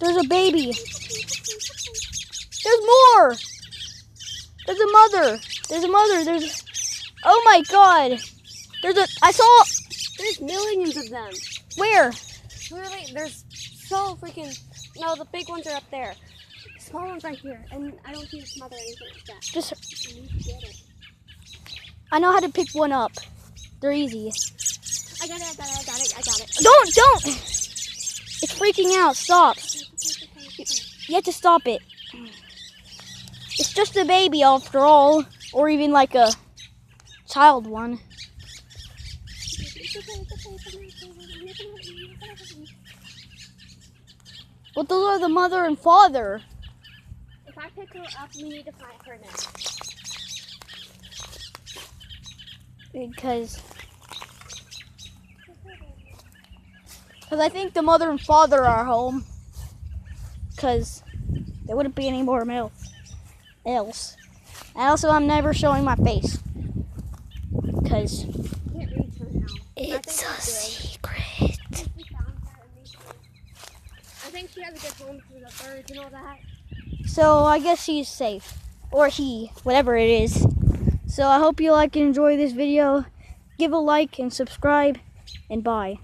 There's a baby. There's more. There's a mother. There's a mother. There's. Oh my God. I saw. There's millions of them. Where? Literally, there's so freaking. No, the big ones are up there. The small ones right here, and I don't see a mother or anything like that. Just. I need to get it. I know how to pick one up. They're easy. I got it. Don't! It's freaking out. Stop. You have to stop it. It's just a baby after all, or even like a child one. But those are the mother and father. If I pick her up, we need to find her now. Because I think the mother and father are home. Because there wouldn't be any more milk else. And also, I'm never showing my face. Because Can't reach her now. it's a secret. I think she has a good home for the birds and all that. So I guess he's safe. Or he, whatever it is. So I hope you like and enjoy this video. Give a like and subscribe. And bye.